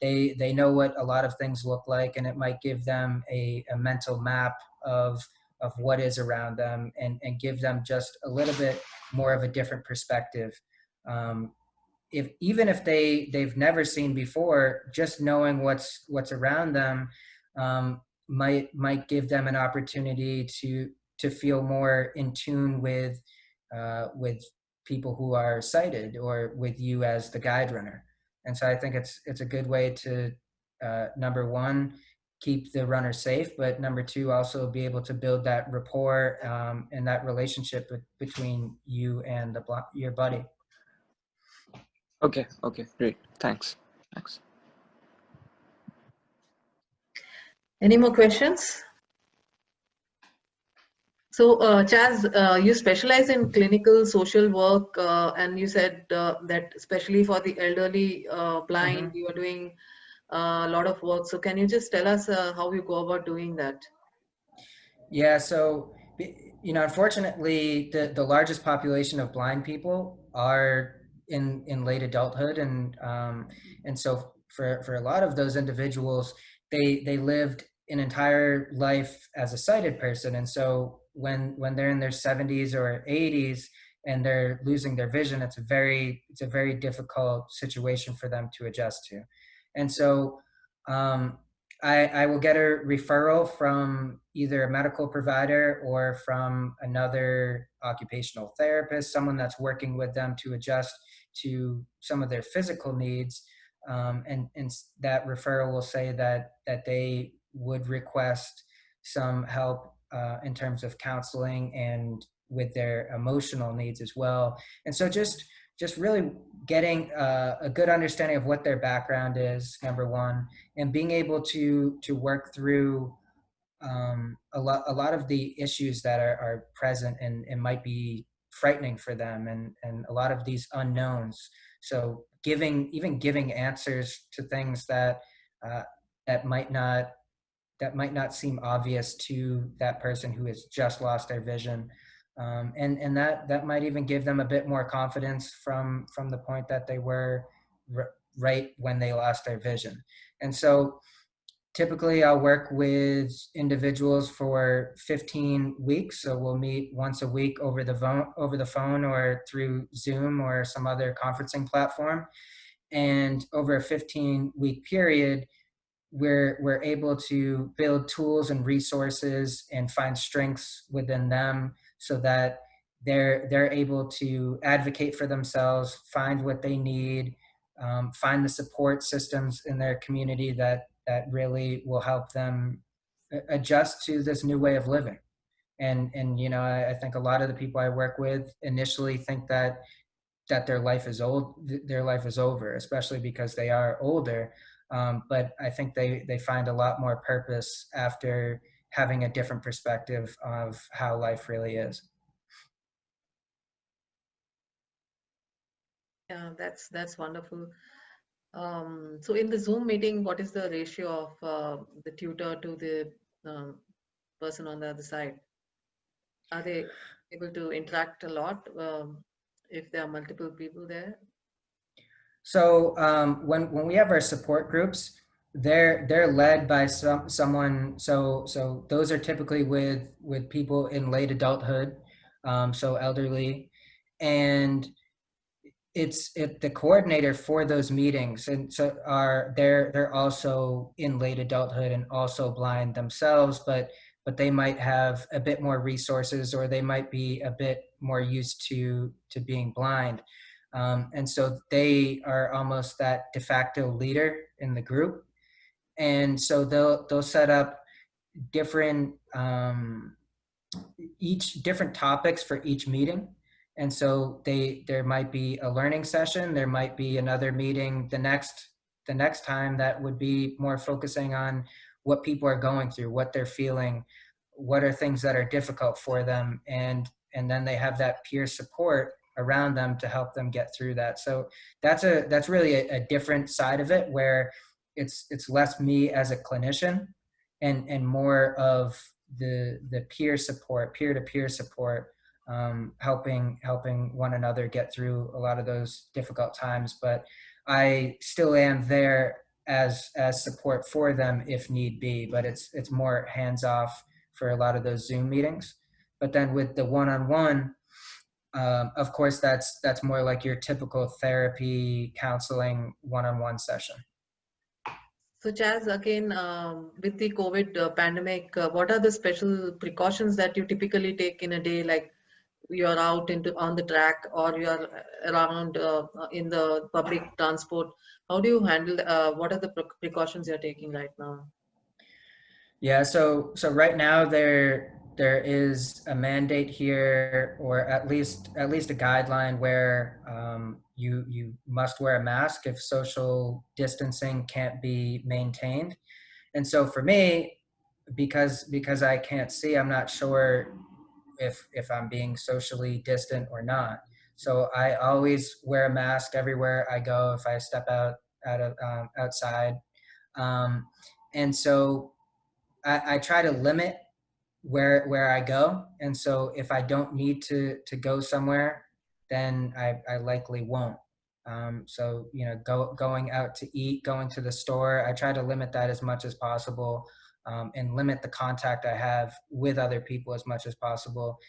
they know what a lot of things look like, and it might give them a mental map of what is around them, and give them just a little bit more of a different perspective. Even if they've never seen before, just knowing what's around them might give them an opportunity to feel more in tune with people who are sighted, or with you as the guide runner. And so I think it's a good way to number one, keep the runner safe, but number two, also be able to build that rapport and that relationship between you and your buddy.
Okay, great. Thanks.
Any more questions? So, Chaz, you specialize in clinical social work, and you said that especially for the elderly blind, you are doing a lot of work. So can you just tell us how you go about doing that?
Yeah, so, unfortunately, the largest population of blind people are in late adulthood. And so for a lot of those individuals, they lived an entire life as a sighted person. And so when they're in their 70s or 80s and they're losing their vision, it's a very difficult situation for them to adjust to. And so I will get a referral from either a medical provider or from another occupational therapist, someone that's working with them to adjust to some of their physical needs. And that referral will say that they would request some help in terms of counseling and with their emotional needs as well. And so just really getting a good understanding of what their background is, number one, and being able to work through a lot of the issues that are present and might be frightening for them, and a lot of these unknowns. So giving answers to things that might not seem obvious to that person who has just lost their vision. And that might even give them a bit more confidence from the point that they were right when they lost their vision. And so typically I'll work with individuals for 15 weeks. So we'll meet once a week over the phone or through Zoom or some other conferencing platform. And over a 15-week period, we're able to build tools and resources and find strengths within them so that they're able to advocate for themselves, find what they need, find the support systems in their community that really will help them adjust to this new way of living. And I think a lot of the people I work with initially think that their life is over, especially because they are older. But I think they find a lot more purpose after having a different perspective of how life really is.
Yeah, that's wonderful. So in the Zoom meeting, what is the ratio of the tutor to the person on the other side? Are they able to interact a lot if there are multiple people there?
So when we have our support groups, they're led by someone. So those are typically with people in late adulthood, so elderly, and it's the coordinator for those meetings, and so they're also in late adulthood and also blind themselves, but but they might have a bit more resources, or they might be a bit more used to being blind. And so they are almost that de facto leader in the group. And so they'll set up different different topics for each meeting. And so there might be a learning session, there might be another meeting the next time that would be more focusing on what people are going through, what they're feeling, what are things that are difficult for them, and then they have that peer support around them to help them get through that. So that's really a different side of it, where it's less me as a clinician and more of the peer support, peer-to-peer support, helping one another get through a lot of those difficult times. But I still am there as support for them if need be, but it's more hands-off for a lot of those Zoom meetings. But then with the one-on-one, of course, that's more like your typical therapy, counseling, one-on-one session.
So Chaz, again, with the COVID pandemic, what are the special precautions that you typically take in a day? Like you're out on the track, or you're around in the public transport. How do you handle, what are the precautions you're taking right now?
Yeah, so right now there is a mandate here, or at least a guideline where you must wear a mask if social distancing can't be maintained. And so for me, because I can't see, I'm not sure if I'm being socially distant or not. So I always wear a mask everywhere I go if I step outside. And so I try to limit where I go. And so if I don't need to go somewhere, then I likely won't. So, going out to eat, going to the store, I try to limit that as much as possible, and limit the contact I have with other people as much as possible.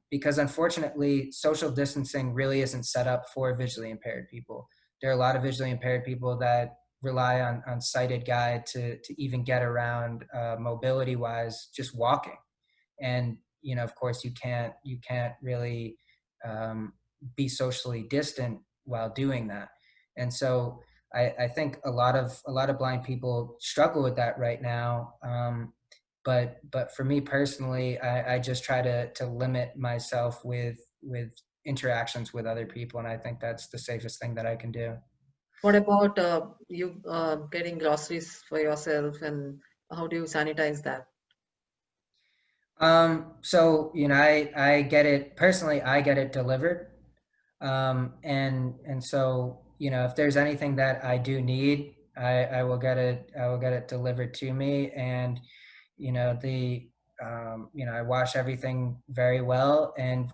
Because unfortunately, social distancing really isn't set up for visually impaired people. There are a lot of visually impaired people that rely on sighted guide to even get around, mobility wise, just walking. And of course you can't really be socially distant while doing that. And so I think a lot of blind people struggle with that right now. But for me personally, I just try to limit myself with interactions with other people, and I think that's the safest thing that I can do.
What about you getting groceries for yourself, and how do you sanitize that?
So I get it personally. I get it delivered, and so if there's anything that I do need, I will get it delivered to me. And I wash everything very well, and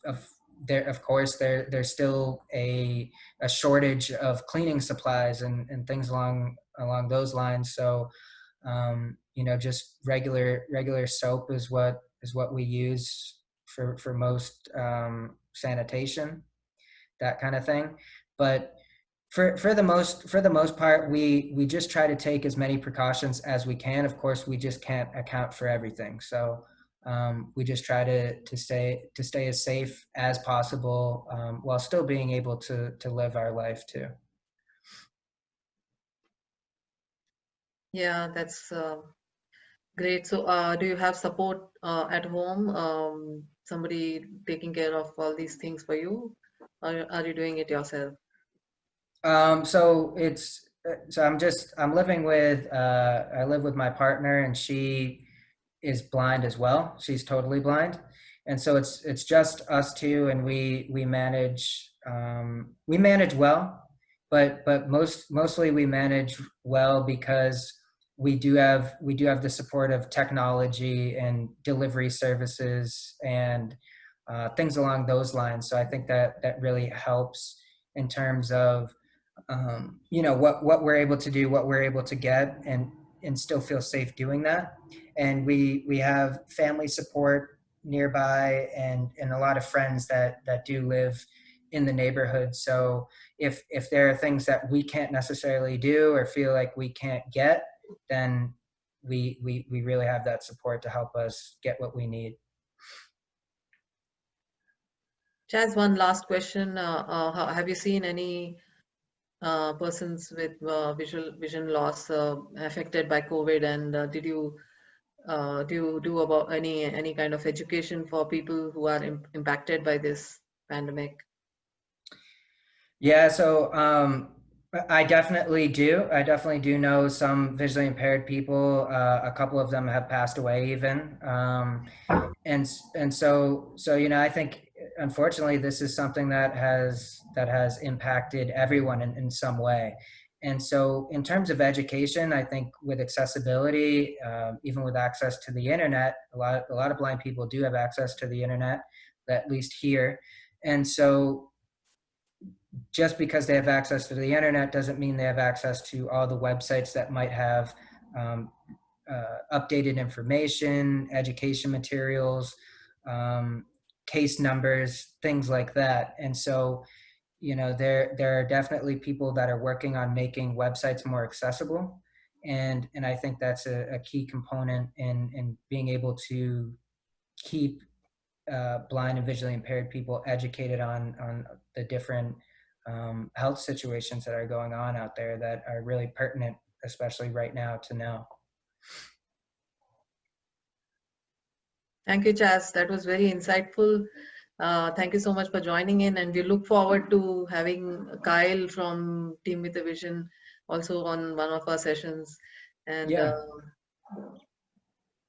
of course there's still a shortage of cleaning supplies and things along those lines. So just regular soap is what we use for most sanitation, that kind of thing. But for the most part, we just try to take as many precautions as we can. Of course, we just can't account for everything. So we just try to stay as safe as possible, while still being able to live our life too.
Yeah, that's great. So do you have support at home? Somebody taking care of all these things for you? Or are you doing it yourself?
So I'm living with, I live with my partner, and she is blind as well. She's totally blind. And so it's just us two, and we manage well, but mostly we manage well because we do have the support of technology and delivery services and things along those lines. So I think that really helps in terms of what we're able to do, what we're able to get, and still feel safe doing that. And we have family support nearby, and a lot of friends that do live in the neighborhood. So if there are things that we can't necessarily do or feel like we can't get, then we really have that support to help us get what we need.
Chaz, one last question. Have you seen any persons with vision loss affected by COVID, and do you do about any kind of education for people who are impacted by this pandemic?
Yeah, so I definitely do. I definitely do know some visually impaired people. A couple of them have passed away even. And so I think unfortunately this is something that has impacted everyone in some way. And so in terms of education, I think with accessibility, even with access to the internet, a lot of blind people do have access to the internet, at least here. And so just because they have access to the internet doesn't mean they have access to all the websites that might have updated information, education materials, case numbers, things like that. And so, there are definitely people that are working on making websites more accessible. And I think that's a key component in being able to keep blind and visually impaired people educated on the different health situations that are going on out there that are really pertinent, especially right now, to know.
Thank you, Chaz. That was very insightful. Thank you so much for joining in, and we look forward to having Kyle from Team with a Vision also on one of our sessions. And
Yeah.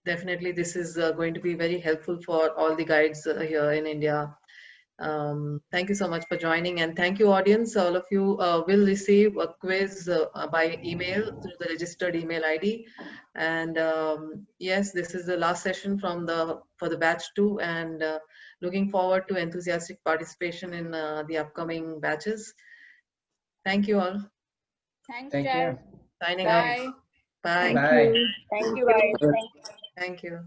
Definitely this is going to be very helpful for all the guides here in India. Thank you so much for joining, and thank you, audience. All of you will receive a quiz by email through the registered email ID. And yes, this is the last session for the batch 2, and looking forward to enthusiastic participation in the upcoming batches. Thank you all.
Thanks,
Thank
Chaz.
you.
Signing
Bye.
off. Bye.
Bye.
Thank you guys.
Thank you.